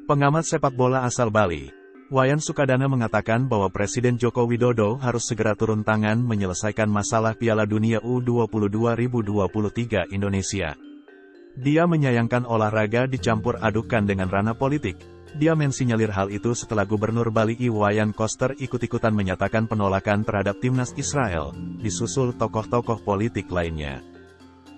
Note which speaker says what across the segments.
Speaker 1: Pengamat sepak bola asal Bali, Wayan Sukadana mengatakan bahwa Presiden Joko Widodo harus segera turun tangan menyelesaikan masalah Piala Dunia U20 2023 Indonesia. Dia menyayangkan olahraga dicampur adukan dengan ranah politik. Dia mensinyalir hal itu setelah Gubernur Bali Iwayan Koster ikut-ikutan menyatakan penolakan terhadap timnas Israel, disusul tokoh-tokoh politik lainnya.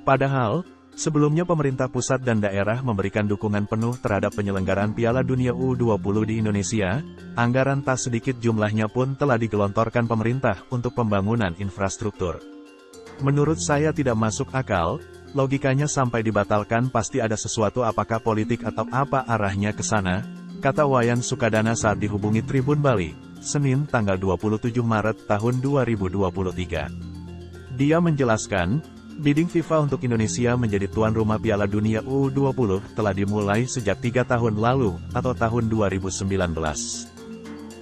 Speaker 1: Padahal, sebelumnya pemerintah pusat dan daerah memberikan dukungan penuh terhadap penyelenggaraan Piala Dunia U20 di Indonesia, anggaran tak sedikit jumlahnya pun telah digelontorkan pemerintah untuk pembangunan infrastruktur. Menurut saya tidak masuk akal, logikanya sampai dibatalkan pasti ada sesuatu, apakah politik atau apa arahnya ke sana, kata Wayan Sukadana saat dihubungi Tribun Bali, Senin tanggal 27 Maret tahun 2023. Dia menjelaskan, bidding FIFA untuk Indonesia menjadi tuan rumah Piala Dunia U20 telah dimulai sejak 3 tahun lalu, atau tahun 2019.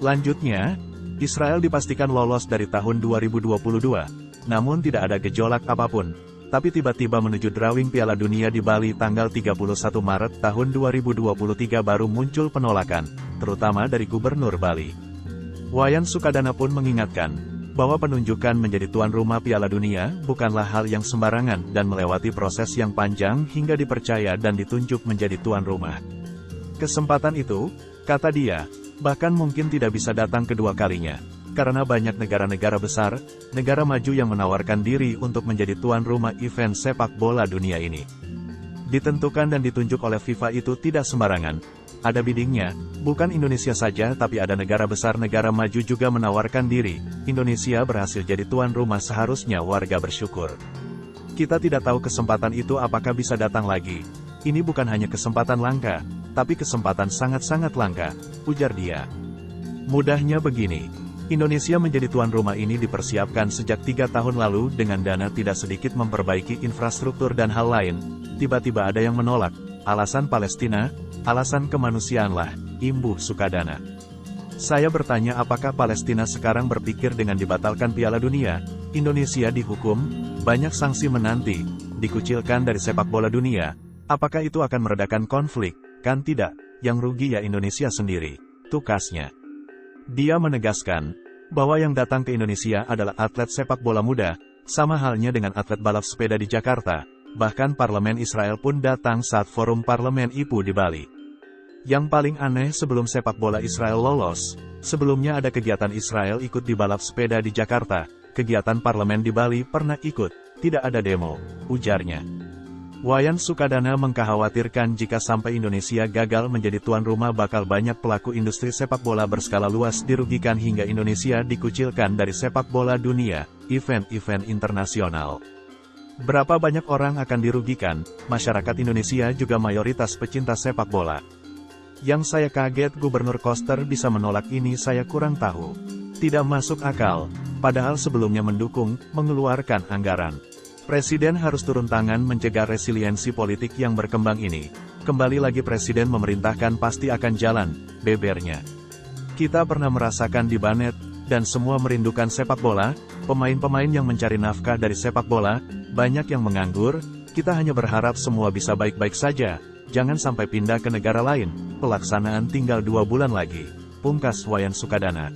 Speaker 1: Lanjutnya, Israel dipastikan lolos dari tahun 2022, namun tidak ada gejolak apapun. Tapi tiba-tiba menuju drawing Piala Dunia di Bali tanggal 31 Maret tahun 2023 baru muncul penolakan, terutama dari Gubernur Bali. Wayan Sukadana pun mengingatkan, bahwa penunjukan menjadi tuan rumah Piala Dunia bukanlah hal yang sembarangan dan melewati proses yang panjang hingga dipercaya dan ditunjuk menjadi tuan rumah. Kesempatan itu, kata dia, bahkan mungkin tidak bisa datang kedua kalinya, karena banyak negara-negara besar, negara maju yang menawarkan diri untuk menjadi tuan rumah event sepak bola dunia ini. Ditentukan dan ditunjuk oleh FIFA itu tidak sembarangan. Ada biddingnya, bukan Indonesia saja tapi ada negara besar, negara maju juga menawarkan diri. Indonesia berhasil jadi tuan rumah, seharusnya warga bersyukur. Kita tidak tahu kesempatan itu apakah bisa datang lagi. Ini bukan hanya kesempatan langka, tapi kesempatan sangat-sangat langka, ujar dia. Mudahnya begini, Indonesia menjadi tuan rumah ini dipersiapkan sejak 3 tahun lalu dengan dana tidak sedikit, memperbaiki infrastruktur dan hal lain. Tiba-tiba ada yang menolak, alasan Palestina, alasan kemanusiaan lah, imbuh Sukadana. Saya bertanya, apakah Palestina sekarang berpikir dengan dibatalkan Piala Dunia, Indonesia dihukum, banyak sanksi menanti, dikucilkan dari sepak bola dunia, apakah itu akan meredakan konflik? Kan tidak, yang rugi ya Indonesia sendiri, tukasnya. Dia menegaskan, bahwa yang datang ke Indonesia adalah atlet sepak bola muda, sama halnya dengan atlet balap sepeda di Jakarta. Bahkan parlemen Israel pun datang saat forum parlemen IPU di Bali. Yang paling aneh, sebelum sepak bola Israel lolos, sebelumnya ada kegiatan Israel ikut di balap sepeda di Jakarta, kegiatan parlemen di Bali pernah ikut, tidak ada demo, ujarnya. Wayan Sukadana mengkhawatirkan jika sampai Indonesia gagal menjadi tuan rumah bakal banyak pelaku industri sepak bola berskala luas dirugikan hingga Indonesia dikucilkan dari sepak bola dunia, event-event internasional. Berapa banyak orang akan dirugikan? Masyarakat Indonesia juga mayoritas pecinta sepak bola. Yang saya kaget Gubernur Koster bisa menolak ini, saya kurang tahu. Tidak masuk akal, padahal sebelumnya mendukung, mengeluarkan anggaran. Presiden harus turun tangan mencegah resiliensi politik yang berkembang ini. Kembali lagi presiden memerintahkan pasti akan jalan, bebernya. Kita pernah merasakan di Banet, dan semua merindukan sepak bola, pemain-pemain yang mencari nafkah dari sepak bola, banyak yang menganggur, kita hanya berharap semua bisa baik-baik saja, jangan sampai pindah ke negara lain, pelaksanaan tinggal 2 bulan lagi, pungkas Wayan Sukadana.